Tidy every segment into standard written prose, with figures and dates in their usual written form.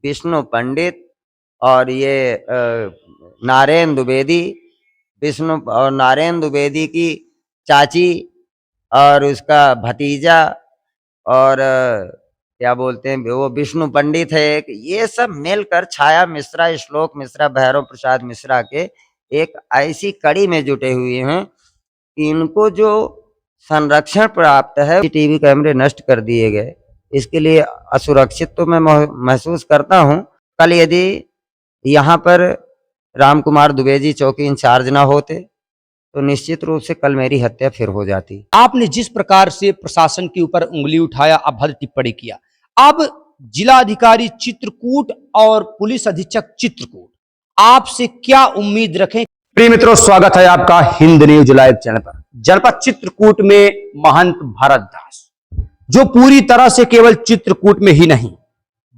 विष्णु पंडित और ये नारायण द्विवेदी, विष्णु और नारायण द्विवेदी की चाची और उसका भतीजा, और क्या बोलते हैं वो विष्णु पंडित है एक, ये सब मिलकर छाया मिश्रा, श्लोक मिश्रा, भैरव प्रसाद मिश्रा के एक ऐसी कड़ी में जुटे हुए हैं कि इनको जो संरक्षण प्राप्त है, टीवी कैमरे नष्ट कर दिए गए, इसके लिए असुरक्षित तो मैं महसूस करता हूं। कल यदि यहाँ पर राम कुमार द्विवेदी चौकी इंचार्ज ना होते तो निश्चित रूप से कल मेरी हत्या फिर हो जाती। आपने जिस प्रकार से प्रशासन के ऊपर उंगली उठाया, अभद्र टिप्पणी किया, अब जिलाधिकारी चित्रकूट और पुलिस अधीक्षक चित्रकूट आपसे क्या उम्मीद रखें? प्रिय मित्रों, स्वागत है आपका हिंद न्यूज लाइव चैनल पर। जनपद चित्रकूट में महंत भरत दास, जो पूरी तरह से केवल चित्रकूट में ही नहीं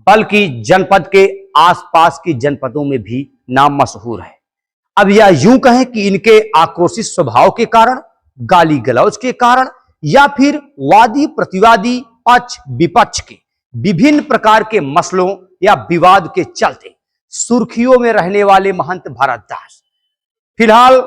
बल्कि जनपद के आसपास की जनपदों में भी नाम मशहूर है। अब या यूं कहें कि इनके आक्रोशित स्वभाव के कारण, गाली गलौज के कारण, या फिर वादी प्रतिवादी पक्ष विपक्ष के विभिन्न प्रकार के मसलों या विवाद के चलते सुर्खियों में रहने वाले महंत भरत दास फिलहाल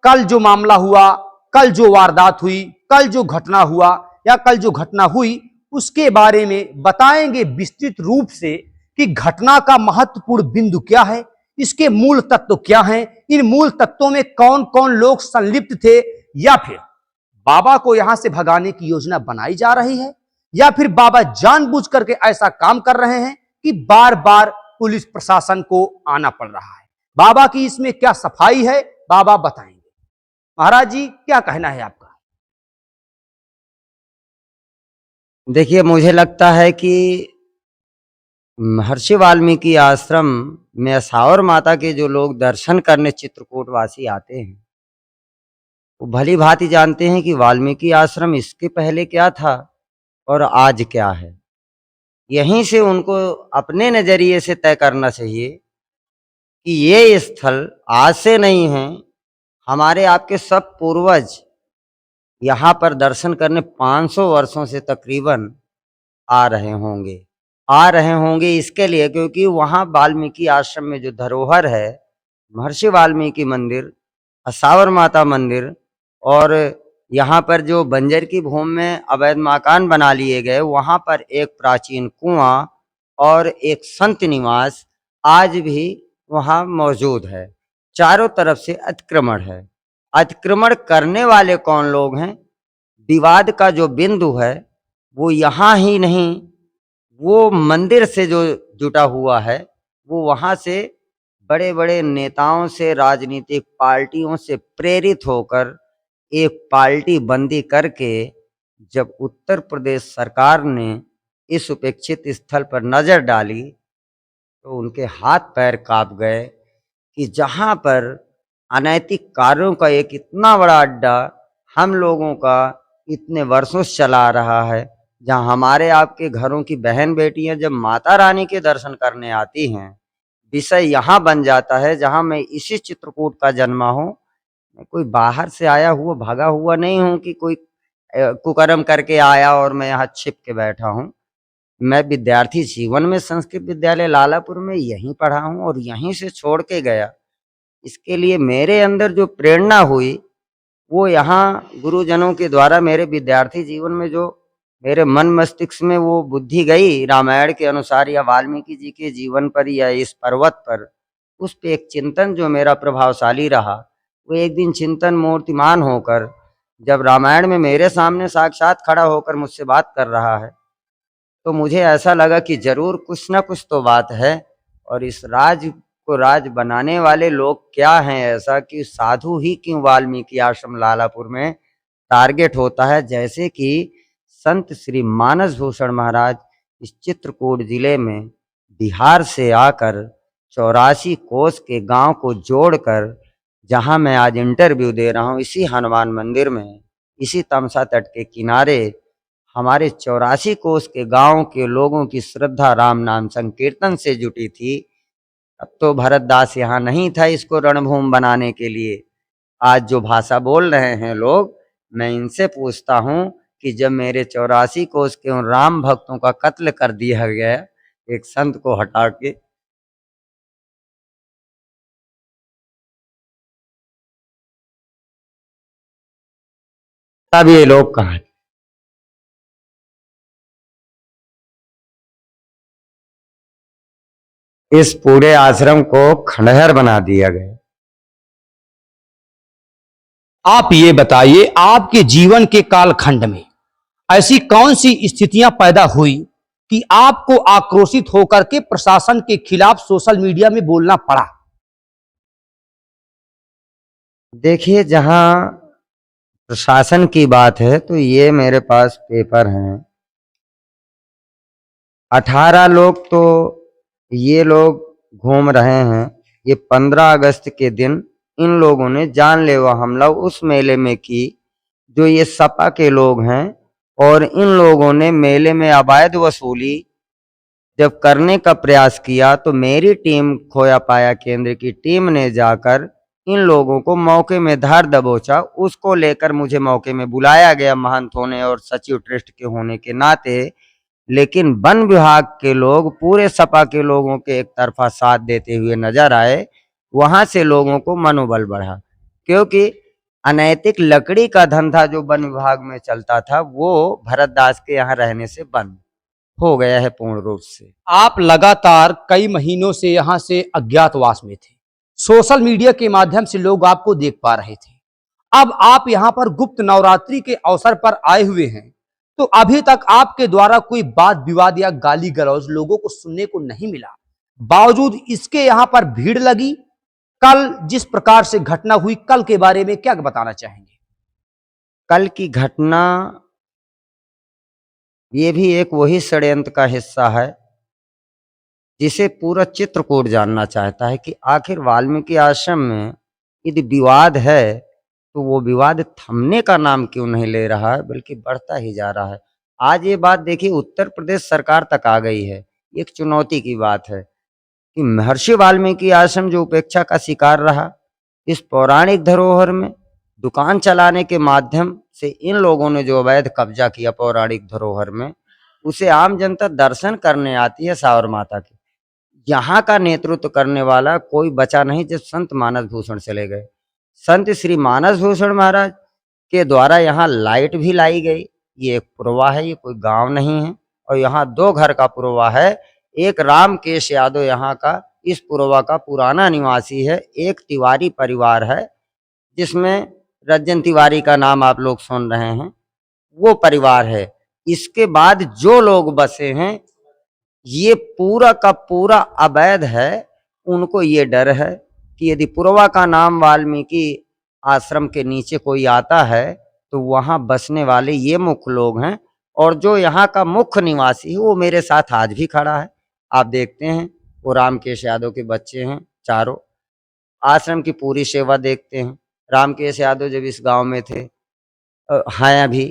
कल जो मामला हुआ, कल जो वारदात हुई, कल जो घटना हुआ या कल जो घटना हुई, उसके बारे में बताएंगे विस्तृत रूप से कि घटना का महत्वपूर्ण बिंदु क्या है, इसके मूल तत्व क्या हैं, इन मूल तत्वों में कौन कौन लोग संलिप्त थे, या फिर बाबा को यहां से भगाने की योजना बनाई जा रही है, या फिर बाबा जानबूझ करके ऐसा काम कर रहे हैं कि बार बार पुलिस प्रशासन को आना पड़ रहा है। बाबा की इसमें क्या सफाई है, बाबा बताएंगे। महाराज जी, क्या कहना है आपका? देखिए, मुझे लगता है कि महर्षि वाल्मीकि आश्रम में असावर माता के जो लोग दर्शन करने चित्रकूट वासी आते हैं, वो भली भांति जानते हैं कि वाल्मीकि आश्रम इसके पहले क्या था और आज क्या है। यहीं से उनको अपने नजरिए से तय करना चाहिए कि ये स्थल आज से नहीं है, हमारे आपके सब पूर्वज यहाँ पर दर्शन करने 500 वर्षों से तकरीबन आ रहे होंगे इसके लिए, क्योंकि वहाँ वाल्मीकि आश्रम में जो धरोहर है, महर्षि वाल्मीकि मंदिर, असावर माता मंदिर, और यहाँ पर जो बंजर की भूमि में अवैध मकान बना लिए गए, वहाँ पर एक प्राचीन कुआं और एक संत निवास आज भी वहाँ मौजूद है। चारों तरफ से अतिक्रमण है। अतिक्रमण करने वाले कौन लोग हैं? विवाद का जो बिंदु है वो यहाँ ही नहीं, वो मंदिर से जो जुटा हुआ है, वो वहाँ से बड़े बड़े नेताओं से, राजनीतिक पार्टियों से प्रेरित होकर एक पार्टी बंदी करके जब उत्तर प्रदेश सरकार ने इस उपेक्षित स्थल पर नजर डाली तो उनके हाथ पैर कांप गए कि जहाँ पर अनैतिक कार्यों का एक इतना बड़ा अड्डा हम लोगों का इतने वर्षों से चला आ रहा है, जहाँ हमारे आपके घरों की बहन बेटियां जब माता रानी के दर्शन करने आती हैं, विषय यहाँ बन जाता है जहाँ मैं इसी चित्रकूट का जन्मा हूँ। मैं कोई बाहर से आया हुआ भागा हुआ नहीं हूँ कि कोई कुकर्म करके आया और मैं यहाँ छिप के बैठा हूँ। मैं विद्यार्थी जीवन में संस्कृत विद्यालय लालापुर में यहीं पढ़ा हूँ और यहीं से छोड़ के गया। इसके लिए मेरे अंदर जो प्रेरणा हुई वो यहाँ गुरुजनों के द्वारा मेरे विद्यार्थी जीवन में जो मेरे मन मस्तिष्क में वो बुद्धि गई रामायण के अनुसार या वाल्मीकि जी के जीवन पर या इस पर्वत पर, उस पे एक चिंतन जो मेरा प्रभावशाली रहा, वो एक दिन चिंतन मूर्तिमान होकर जब रामायण में मेरे सामने साक्षात खड़ा होकर मुझसे बात कर रहा है, तो मुझे ऐसा लगा कि जरूर कुछ ना कुछ तो बात है। और इस राज को राज बनाने वाले लोग क्या हैं ऐसा कि साधु ही क्यों वाल्मीकि आश्रम लालापुर में टारगेट होता है। जैसे कि संत श्री मानस भूषण महाराज इस चित्रकूट जिले में बिहार से आकर 84 कोस के गांव को जोड़कर, जहां मैं आज इंटरव्यू दे रहा हूं, इसी हनुमान मंदिर में, इसी तमसा तट के किनारे हमारे 84 कोस के गांव के लोगों की श्रद्धा राम नाम संकीर्तन से जुटी थी। अब तो भरत दास यहाँ नहीं था इसको रणभूमि बनाने के लिए। आज जो भाषा बोल रहे हैं लोग, मैं इनसे पूछता हूँ कि जब मेरे 84 कोस के उन राम भक्तों का कत्ल कर दिया गया एक संत को हटा के, तब ये लोग कहा इस पूरे आश्रम को खंडहर बना दिया गया। आप ये बताइए, आपके जीवन के कालखंड में ऐसी कौन सी स्थितियां पैदा हुई कि आपको आक्रोशित होकर के प्रशासन के खिलाफ सोशल मीडिया में बोलना पड़ा? देखिए, जहां प्रशासन की बात है तो ये मेरे पास पेपर हैं। 18 लोग तो ये लोग घूम रहे हैं। ये 15 अगस्त के दिन इन लोगों ने जानलेवा हमला उस मेले में की, जो ये सपा के लोग हैं। और इन लोगों ने मेले में अवैध वसूली जब करने का प्रयास किया तो मेरी टीम, खोया पाया केंद्र की टीम ने जाकर इन लोगों को मौके में धर दबोचा। उसको लेकर मुझे मौके में बुलाया गया महंत होने और सचिव ट्रस्ट के होने के नाते। लेकिन वन विभाग के लोग पूरे सपा के लोगों के एक तरफा साथ देते हुए नजर आए। वहां से लोगों को मनोबल बढ़ा, क्योंकि अनैतिक लकड़ी का धंधा जो वन विभाग में चलता था वो भरत दास के यहाँ रहने से बंद हो गया है पूर्ण रूप से। आप लगातार कई महीनों से यहां से अज्ञातवास में थे। सोशल मीडिया के माध्यम से लोग आपको देख पा रहे थे। अब आप यहां पर गुप्त नवरात्रि के अवसर पर आए हुए हैं, तो अभी तक आपके द्वारा कोई वाद विवाद या गाली गलौज लोगों को सुनने को नहीं मिला। बावजूद इसके यहां पर भीड़ लगी। कल जिस प्रकार से घटना हुई, कल के बारे में क्या बताना चाहेंगे? कल की घटना ये भी एक वही षड्यंत्र का हिस्सा है जिसे पूरा चित्रकूट जानना चाहता है कि आखिर वाल्मीकि आश्रम में यदि विवाद है तो वो विवाद थमने का नाम क्यों नहीं ले रहा है, बल्कि बढ़ता ही जा रहा है। आज ये बात देखिए उत्तर प्रदेश सरकार तक आ गई है। एक चुनौती की बात है कि महर्षि वाल्मीकि आश्रम जो उपेक्षा का शिकार रहा, इस पौराणिक धरोहर में दुकान चलाने के माध्यम से इन लोगों ने जो अवैध कब्जा किया पौराणिक धरोहर में, उसे आम जनता दर्शन करने आती है सावर माता की। यहाँ का नेतृत्व करने वाला कोई बचा नहीं जब संत मानस भूषण चले गए। संत श्री मानस भूषण महाराज के द्वारा यहाँ लाइट भी लाई गई। ये एक पुरवा है, ये कोई गांव नहीं है। और यहाँ 2 घर का पुरवा है। एक रामकेश यादव यहाँ का इस पुरवा का पुराना निवासी है। एक तिवारी परिवार है जिसमें रज्जन तिवारी का नाम आप लोग सुन रहे हैं, वो परिवार है। इसके बाद जो लोग बसे हैं ये पूरा का पूरा अवैध है। उनको ये डर है कि यदि पुरवा का नाम वाल्मीकि आश्रम के नीचे कोई आता है तो वहाँ बसने वाले ये मुख्य लोग हैं। और जो यहाँ का मुख्य निवासी है वो मेरे साथ आज भी खड़ा है। आप देखते हैं वो रामकेश यादव के बच्चे हैं चारों। आश्रम की पूरी सेवा देखते हैं। रामकेश यादव जब इस गांव में थे हैं अभी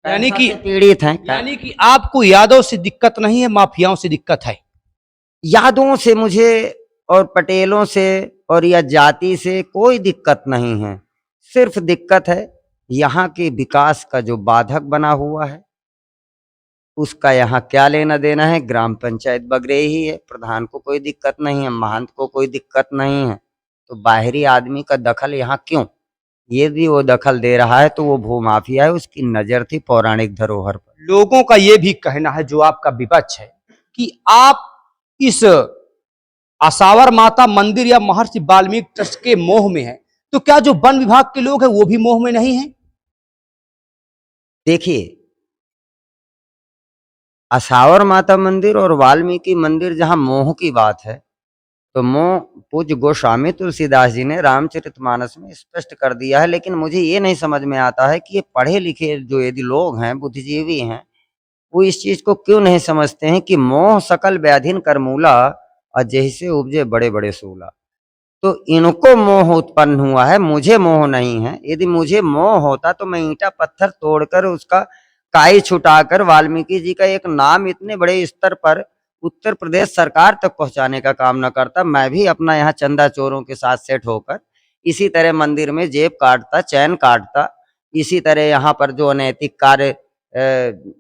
यानी कि पीड़ित हैं। यानी कि आपको यादव से दिक्कत नहीं है, माफियाओं से दिक्कत है? यादवों से मुझे और पटेलों से और या जाति से कोई दिक्कत नहीं है। सिर्फ दिक्कत है यहाँ के विकास का जो बाधक बना हुआ है उसका यहाँ क्या लेना देना है। ग्राम पंचायत बगरे ही है, प्रधान को कोई दिक्कत नहीं है, महंत को कोई दिक्कत नहीं है, तो बाहरी आदमी का दखल यहाँ क्यों? यदि वो दखल दे रहा है तो वो भूमाफिया है। उसकी नजर थी पौराणिक धरोहर पर। लोगों का यह भी कहना है, जो आपका विपक्ष है, कि आप इस आसावर माता मंदिर या महर्षि वाल्मीकि ट्रस्ट के मोह में है। तो क्या जो वन विभाग के लोग हैं वो भी मोह में नहीं है? देखिए, आसावर माता मंदिर और वाल्मीकि मंदिर जहां मोह की बात है तो मोह पूज्य गोस्वामी तुलसीदास जी ने रामचरितमानस में स्पष्ट कर दिया है। लेकिन मुझे ये नहीं समझ में आता है कि ये पढ़े लिखे जो यदि लोग हैं, बुद्धिजीवी हैं, वो इस चीज को क्यों नहीं समझते हैं कि मोह सकल व्याधिन कर मूला और जैसे उपजे बड़े बड़े सूला। तो इनको मोह उत्पन्न हुआ है, मुझे मोह नहीं है। यदि मुझे मोह होता तो मैं ईंटा पत्थर तोड़कर उसका काई छुटाकर वाल्मीकि जी का एक नाम इतने बड़े स्तर पर उत्तर प्रदेश सरकार तक पहुंचाने का काम न करता। मैं भी अपना यहाँ चंदा चोरों के साथ सेट होकर इसी तरह मंदिर में जेब काटता, चैन काटता। इसी तरह यहाँ पर जो अनैतिक कार्य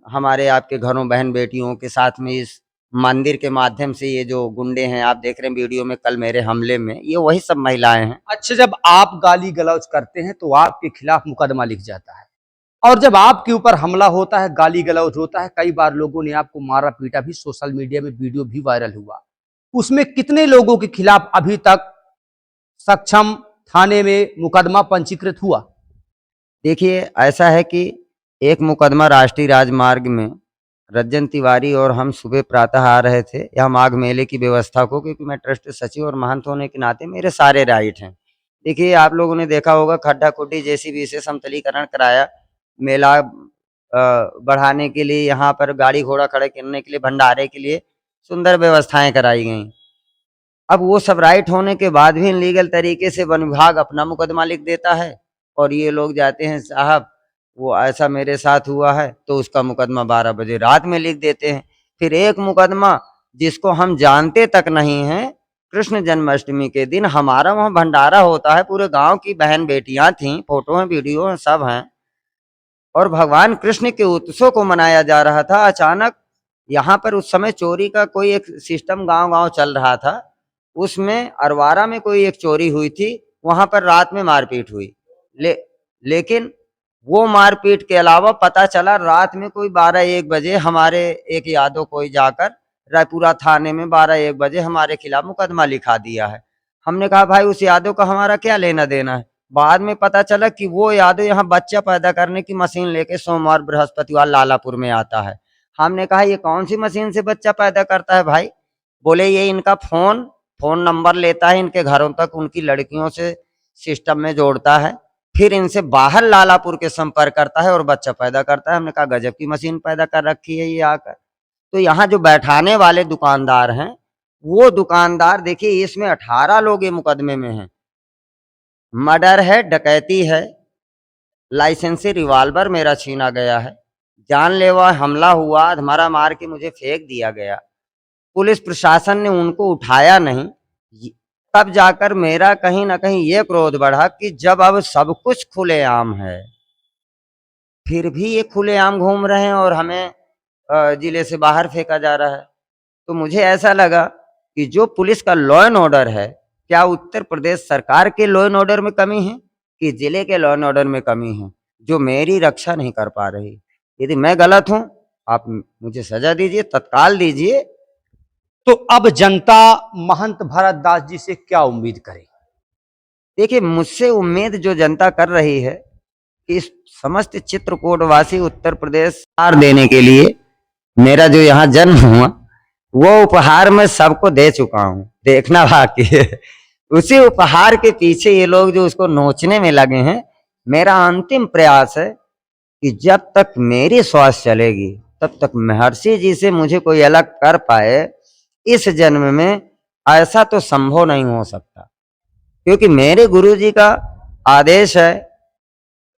हमारे आपके घरों बहन बेटियों के साथ में इस मंदिर के माध्यम से ये जो गुंडे हैं आप देख रहे हैं वीडियो में कल मेरे हमले में, ये वही सब महिलाएं हैं। अच्छा, जब आप गाली गलौज करते हैं तो आपके खिलाफ मुकदमा लिख जाता है। और जब आपके ऊपर हमला होता है, गाली गलौज होता है, कई बार लोगों ने आपको मारा पीटा भी, सोशल मीडिया में वीडियो भी वायरल हुआ, उसमें कितने लोगों के खिलाफ अभी तक सक्षम थाने में मुकदमा पंजीकृत हुआ? देखिए, ऐसा है कि एक मुकदमा राष्ट्रीय राजमार्ग में रंजन तिवारी और हम सुबह प्रातः आ रहे थे यहाँ माघ मेले की व्यवस्था को, क्योंकि मैं ट्रस्ट सचिव और महंत होने के नाते मेरे सारे राइट हैं। देखिए, आप लोगों ने देखा होगा, खड्डा खुड्डी जेसीबी से समतलीकरण कराया, मेला बढ़ाने के लिए, यहाँ पर गाड़ी घोड़ा खड़े करने के लिए, भंडारे के लिए सुंदर व्यवस्थाएं कराई गई। अब वो सब राइट होने के बाद भी इनलीगल तरीके से वन विभाग अपना मुकदमा लिख देता है और ये लोग जाते हैं, साहब वो ऐसा मेरे साथ हुआ है, तो उसका मुकदमा 12 बजे रात में लिख देते हैं। फिर एक मुकदमा जिसको हम जानते तक नहीं हैं, कृष्ण जन्माष्टमी के दिन हमारा वहाँ भंडारा होता है, पूरे गांव की बहन बेटियां थीं, फोटो हैं, वीडियो हैं, सब हैं, और भगवान कृष्ण के उत्सव को मनाया जा रहा था। अचानक यहाँ पर उस समय चोरी का कोई एक सिस्टम गांव-गांव चल रहा था, उसमें अरवारा में कोई एक चोरी हुई थी, वहाँ पर रात में मारपीट हुई। लेकिन वो मारपीट के अलावा पता चला रात में कोई 12-1 बजे हमारे एक यादव कोई जाकर रायपुरा थाने में 12-1 बजे हमारे खिलाफ मुकदमा लिखा दिया है। हमने कहा भाई उस यादव का हमारा क्या लेना देना है। बाद में पता चला कि वो यादव यहाँ बच्चा पैदा करने की मशीन लेके सोमवार बृहस्पतिवार लालापुर में आता है। हमने कहा ये कौन सी मशीन से बच्चा पैदा करता है भाई? बोले ये इनका फोन नंबर लेता है, इनके घरों तक उनकी लड़कियों से सिस्टम में जोड़ता है, फिर इनसे बाहर लालापुर के संपर्क करता है और बच्चा पैदा करता है। हमने कहा गजब की मशीन पैदा कर रखी है ये आकर। तो यहाँ जो बैठाने वाले दुकानदार हैं, वो दुकानदार देखिए, इसमें 18 लोग ये मुकदमे में हैं। मर्डर है, डकैती है, लाइसेंसी रिवाल्वर मेरा छीना गया है, जानलेवा हमला हुआ, धमारा मार के मुझे फेंक दिया गया, पुलिस प्रशासन ने उनको उठाया नहीं। तब जाकर मेरा कहीं ना कहीं ये क्रोध बढ़ा कि जब अब सब कुछ खुलेआम है, फिर भी ये खुलेआम घूम रहे हैं और हमें जिले से बाहर फेंका जा रहा है। तो मुझे ऐसा लगा कि जो पुलिस का लॉ एंड ऑर्डर है, क्या उत्तर प्रदेश सरकार के लॉ एंड ऑर्डर में कमी है कि जिले के लॉ एंड ऑर्डर में कमी है, जो मेरी रक्षा नहीं कर पा रही। यदि मैं गलत हूं, आप मुझे सजा दीजिए, तत्काल दीजिए। तो अब जनता महंत भरत दास जी से क्या उम्मीद करे? देखिए, मुझसे उम्मीद जो जनता कर रही है कि इस समस्त चित्रकूट वासी उत्तर प्रदेश उपहार देने के लिए, मेरा जो यहाँ जन्म हुआ वो उपहार मैं सबको दे चुका हूँ, देखना बाकी है। उसी उपहार के पीछे ये लोग जो उसको नोचने में लगे हैं, मेरा अंतिम प्रयास है कि जब तक मेरी श्वास चलेगी तब तक महर्षि जी से मुझे कोई अलग कर पाए, इस जन्म में ऐसा तो संभव नहीं हो सकता, क्योंकि मेरे गुरु जी का आदेश है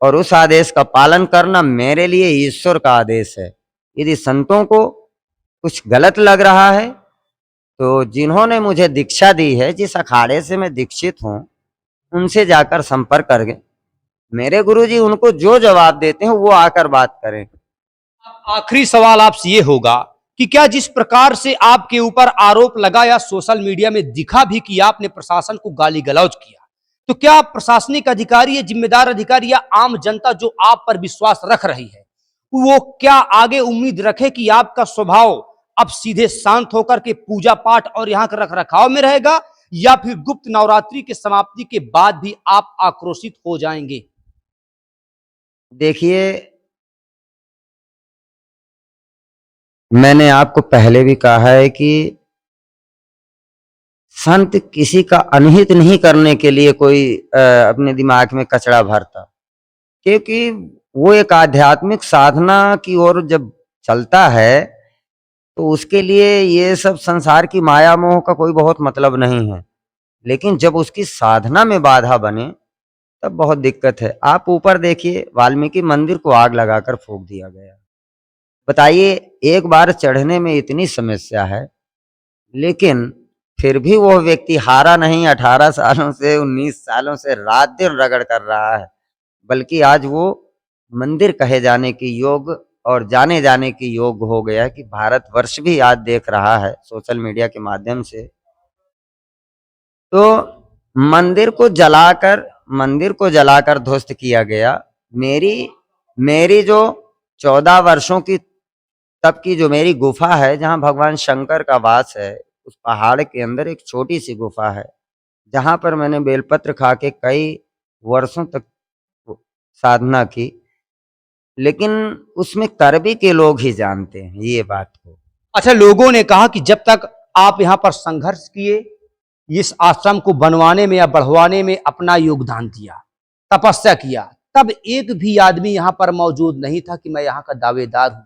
और उस आदेश का पालन करना मेरे लिए ईश्वर का आदेश है। यदि संतों को कुछ गलत लग रहा है तो जिन्होंने मुझे दीक्षा दी है, जिस अखाड़े से मैं दीक्षित हूँ, उनसे जाकर संपर्क करके मेरे गुरुजी उनको जो जवाब देते हैं वो आकर बात करें। आखिरी सवाल आपसे ये होगा कि क्या जिस प्रकार से आपके ऊपर आरोप लगा या सोशल मीडिया में दिखा भी कि आपने प्रशासन को गाली गलौज किया, तो क्या प्रशासनिक अधिकारी या जिम्मेदार अधिकारी या आम जनता जो आप पर विश्वास रख रही है, वो क्या आगे उम्मीद रखे कि आपका स्वभाव अब सीधे शांत होकर के पूजा पाठ और यहाँ के रख रखाव में रहेगा, या फिर गुप्त नवरात्रि के समाप्ति के बाद भी आप आक्रोशित हो जाएंगे? देखिए, मैंने आपको पहले भी कहा है कि संत किसी का अनहित नहीं करने के लिए कोई अपने दिमाग में कचरा भरता, क्योंकि वो एक आध्यात्मिक साधना की ओर जब चलता है तो उसके लिए ये सब संसार की माया मोह का कोई बहुत मतलब नहीं है। लेकिन जब उसकी साधना में बाधा बने तब बहुत दिक्कत है। आप ऊपर देखिए, वाल्मीकि मंदिर को आग लगाकर फूंक दिया गया। बताइए, एक बार चढ़ने में इतनी समस्या है, लेकिन फिर भी वो व्यक्ति हारा नहीं। 18 सालों से 19 सालों से रात दिन रगड़ कर रहा है, बल्कि आज वो मंदिर कहे जाने की योग और जाने जाने की योग हो गया है कि भारतवर्ष भी आज देख रहा है सोशल मीडिया के माध्यम से। तो मंदिर को जलाकर ध्वस्त किया गया। मेरी मेरी जो 14 वर्षों की तब की जो मेरी गुफा है, जहाँ भगवान शंकर का वास है, उस पहाड़ के अंदर एक छोटी सी गुफा है, जहाँ पर मैंने बेलपत्र खा के कई वर्षों तक साधना की। लेकिन उसमें करबी के लोग ही जानते हैं ये बात को। अच्छा, लोगों ने कहा कि जब तक आप यहाँ पर संघर्ष किए, इस आश्रम को बनवाने में या बढ़वाने में अपना योगदान दिया, तपस्या किया, तब एक भी आदमी यहाँ पर मौजूद नहीं था कि मैं यहाँ का दावेदार हूं।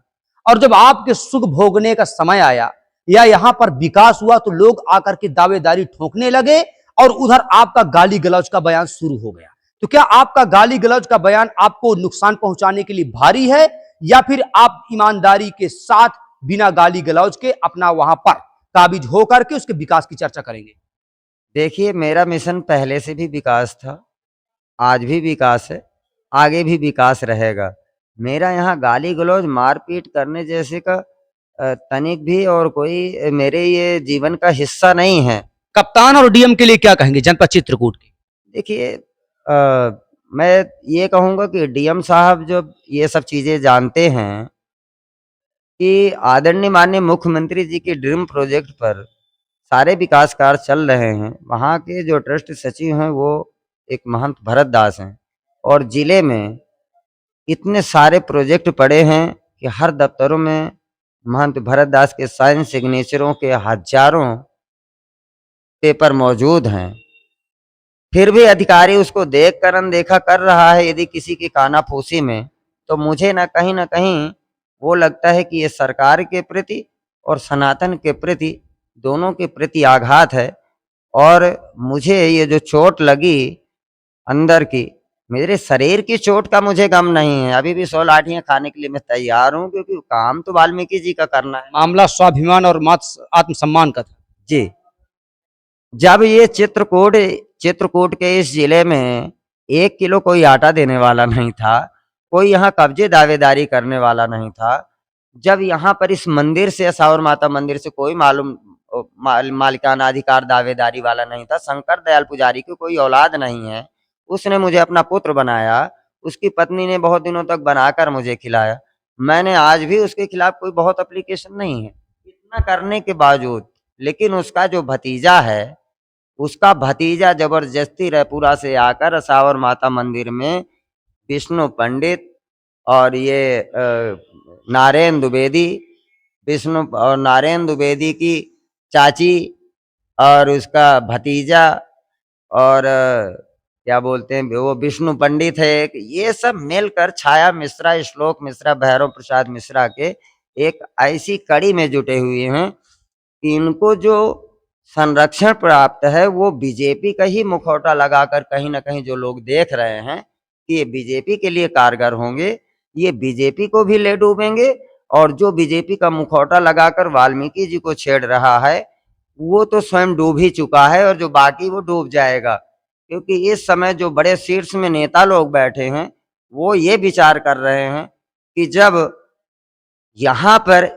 और जब आपके सुख भोगने का समय आया या यहाँ पर विकास हुआ तो लोग आकर के दावेदारी ठोकने लगे और उधर आपका गाली गलौज का बयान शुरू हो गया। तो क्या आपका गाली गलौज का बयान आपको नुकसान पहुंचाने के लिए भारी है, या फिर आप ईमानदारी के साथ बिना गाली गलौज के अपना वहां पर काबिज होकर के उसके विकास की चर्चा करेंगे? देखिए, मेरा मिशन पहले से भी विकास था, आज भी विकास है, आगे भी विकास रहेगा। मेरा यहाँ गाली गलौज मारपीट करने जैसे का तनिक भी और कोई मेरे ये जीवन का हिस्सा नहीं है। कप्तान और डीएम के लिए क्या कहेंगे जनपद चित्रकूट के? देखिए, मैं ये कहूँगा कि डीएम साहब जब ये सब चीज़ें जानते हैं कि आदरणीय माननीय मुख्यमंत्री जी के ड्रीम प्रोजेक्ट पर सारे विकास कार्य चल रहे हैं। वहाँ के जो ट्रस्ट सचिव हैं वो एक महंत भरत दास हैं, और जिले में इतने सारे प्रोजेक्ट पड़े हैं कि हर दफ्तरों में महंत भरत दास के साइन सिग्नेचरों के हजारों पेपर मौजूद हैं। फिर भी अधिकारी उसको देख कर अनदेखा कर रहा है यदि किसी की कानाफूसी में, तो मुझे न कहीं वो लगता है कि ये सरकार के प्रति और सनातन के प्रति, दोनों के प्रति आघात है। और मुझे ये जो चोट लगी अंदर की, मेरे शरीर की चोट का मुझे गम नहीं है। अभी भी 100 लाठियां खाने के लिए मैं तैयार हूँ, क्योंकि काम तो वाल्मीकि जी का करना है। मामला स्वाभिमान और आत्मसम्मान का था। जी, जब ये चित्रकूट के इस जिले में 1 किलो कोई आटा देने वाला नहीं था, कोई यहाँ कब्जे दावेदारी करने वाला नहीं था, जब यहाँ पर इस मंदिर से, सावर माता मंदिर से कोई मालिकाना अधिकार दावेदारी वाला नहीं था, शंकर दयाल पुजारी की कोई औलाद नहीं है, उसने मुझे अपना पुत्र बनाया, उसकी पत्नी ने बहुत दिनों तक बनाकर मुझे खिलाया। मैंने आज भी उसके खिलाफ कोई बहुत एप्लीकेशन नहीं है। इतना करने के बावजूद, लेकिन उसका जो भतीजा है, उसका भतीजा जबरदस्ती रायपुरा से आकर सावर माता मंदिर में विष्णु पंडित और ये नारायण द्विवेदी, विष्णु और नारायण द्विवेदी की चाची और उसका भतीजा, और क्या बोलते हैं वो विष्णु पंडित है एक, ये सब मिलकर छाया मिश्रा, श्लोक मिश्रा, भैरव प्रसाद मिश्रा के एक ऐसी कड़ी में जुटे हुए हैं कि इनको जो संरक्षण प्राप्त है वो बीजेपी का ही मुखौटा लगाकर कहीं ना कहीं जो लोग देख रहे हैं कि ये बीजेपी के लिए कारगर होंगे, ये बीजेपी को भी ले डूबेंगे। और जो बीजेपी का मुखौटा लगाकर वाल्मीकि जी को छेड़ रहा है, वो तो स्वयं डूब ही चुका है, और जो बाकी वो डूब जाएगा। क्योंकि इस समय जो बड़े शीर्ष में नेता लोग बैठे हैं, वो ये विचार कर रहे हैं कि जब यहाँ पर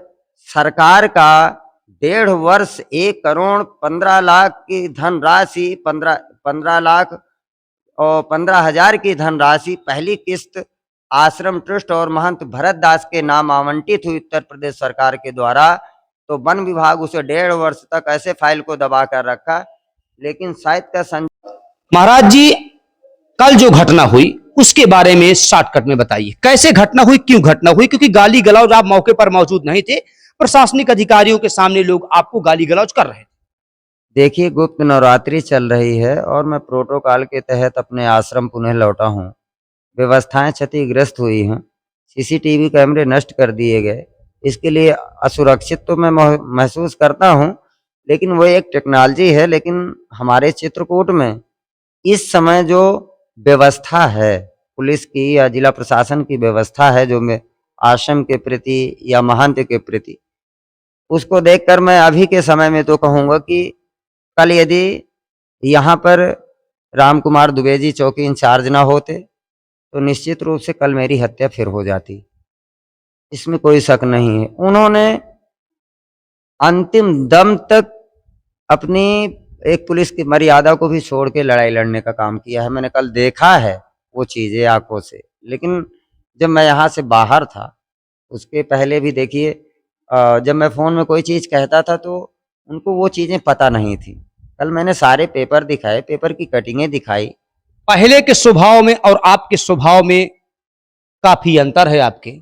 सरकार का 1.5 वर्ष 1 करोड़ 15 लाख की धनराशि, 15 लाख और 15,000 की धनराशि पहली किस्त आश्रम ट्रस्ट और महंत भरत दास के नाम आवंटित हुई उत्तर प्रदेश सरकार के द्वारा, तो वन विभाग उसे 1.5 वर्ष तक ऐसे फाइल को दबा कर रखा। लेकिन शायद का महाराज जी, कल जो घटना हुई उसके बारे में शॉर्टकट में बताइए, कैसे घटना हुई, क्यों घटना हुई? क्योंकि गाली गलौज, आप मौके पर मौजूद नहीं थे, प्रशासनिक अधिकारियों के सामने लोग आपको गाली गलौज कर रहे थे। देखिए, गुप्त नवरात्रि चल रही है और मैं प्रोटोकॉल के तहत अपने आश्रम पुनः लौटा हूँ। व्यवस्थाएं क्षतिग्रस्त हुई हैं, सीसीटीवी कैमरे नष्ट कर दिए गए। इसके लिए असुरक्षित तो मैं महसूस करता हूँ, लेकिन वो एक टेक्नोलॉजी है। लेकिन हमारे चित्रकूट में इस समय जो व्यवस्था है पुलिस की या जिला प्रशासन की व्यवस्था है, जो मैं आश्रम के प्रति या महंत के प्रति, उसको देखकर मैं अभी के समय में तो कहूँगा कि कल यदि यहाँ पर राम कुमार द्विवेदी चौकी इंचार्ज ना होते तो निश्चित रूप से कल मेरी हत्या फिर हो जाती, इसमें कोई शक नहीं है। उन्होंने अंतिम दम तक अपनी एक पुलिस की मर्यादा को भी छोड़ के लड़ाई लड़ने का काम किया है। मैंने कल देखा है वो चीजें आंखों से। लेकिन जब मैं यहाँ से बाहर था, उसके पहले भी देखिए जब मैं फ़ोन में कोई चीज़ कहता था तो उनको वो चीज़ें पता नहीं थी। कल मैंने सारे पेपर दिखाए, पेपर की कटिंगें दिखाई। पहले के स्वभाव में और आपके स्वभाव में काफी अंतर है आपके।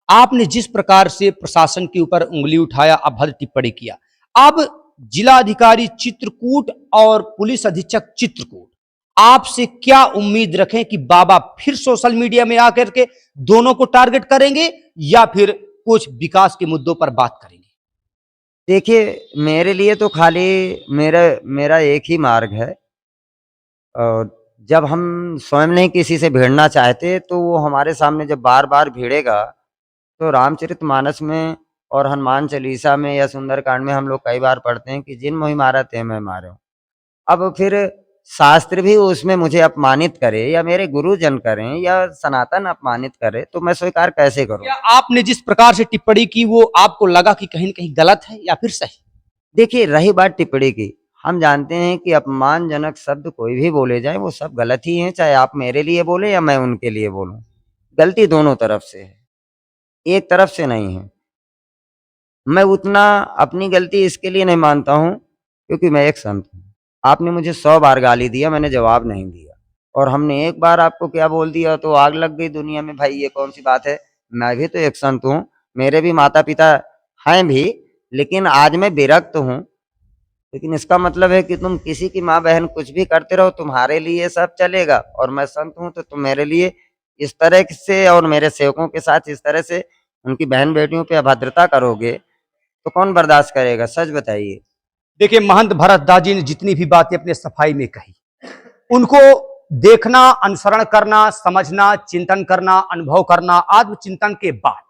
आपने जिस प्रकार से प्रशासन के ऊपर उंगली उठाया, अभद्र टिप्पणी किया, अब जिलाधिकारी चित्रकूट और पुलिस अधीक्षक चित्रकूट आपसे क्या उम्मीद रखें कि बाबा फिर सोशल मीडिया में आकर के दोनों को टारगेट करेंगे या फिर कुछ विकास के मुद्दों पर बात करेंगे? देखिए, मेरे लिए तो खाली मेरा मेरा एक ही मार्ग है। जब हम स्वयं नहीं किसी से भिड़ना चाहते, तो वो हमारे सामने जब बार-बार भिड़ेगा, तो रामचरितमानस में और हनुमान चालीसा में या सुंदरकांड में हम लोग कई बार पढ़ते हैं कि जिन मोहि मारा ते मैं मारहु। अब फिर शास्त्र भी उसमें मुझे अपमानित करे या मेरे गुरुजन करें या सनातन अपमानित करे, तो मैं स्वीकार कैसे करूँ? क्या आपने जिस प्रकार से टिप्पणी की वो आपको लगा कि कहीं न कहीं गलत है या फिर सही? देखिए, रही बात टिप्पणी की, हम जानते हैं कि अपमानजनक शब्द कोई भी बोले जाएँ, वो सब गलत ही हैं, चाहे आप मेरे लिए बोलें या मैं उनके लिए बोलूँ। गलती दोनों तरफ से है, एक तरफ से नहीं है। मैं उतना अपनी गलती इसके लिए नहीं मानता हूँ, क्योंकि मैं एक संत हूँ। आपने मुझे 100 बार गाली दिया, मैंने जवाब नहीं दिया और हमने एक बार आपको क्या बोल दिया तो आग लग गई दुनिया में, भाई ये कौन-सी बात है? मैं भी तो एक संत हूँ, मेरे भी माता-पिता हैं भी, लेकिन आज मैं विरक्त हूँ। लेकिन इसका मतलब है कि तुम किसी की माँ-बहन कुछ भी करते रहो, तुम्हारे लिए सब चलेगा और मैं संत हूँ तो तुम मेरे लिए इस तरह से और मेरे सेवकों के साथ इस तरह से उनकी बहन-बेटियों पे अभद्रता करोगे, तो कौन बर्दाश्त करेगा? सच बताइए। देखिए, महंत भरत दास जी ने जितनी भी बातें अपने सफाई में कही, उनको देखना, अनुसरण करना, समझना, चिंतन करना, अनुभव करना, आत्मचिंतन के बाद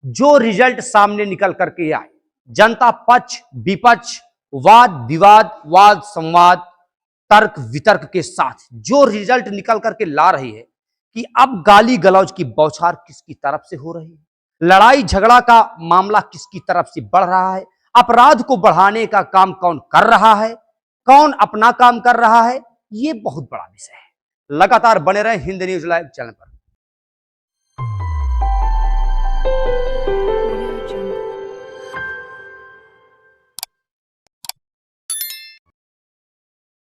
जो रिजल्ट सामने निकल करके आए, जनता पक्ष विपक्ष, वाद विवाद, वाद संवाद, तर्क वितर्क के साथ जो रिजल्ट निकल करके ला रही है कि अब गाली गलौज की बौछार किसकी तरफ से हो रही है, लड़ाई झगड़ा का मामला किसकी तरफ से बढ़ रहा है, अपराध को बढ़ाने का काम कौन कर रहा है, कौन अपना काम कर रहा है, ये बहुत बड़ा विषय है। लगातार बने रहे हिंद न्यूज लाइव चैनल पर।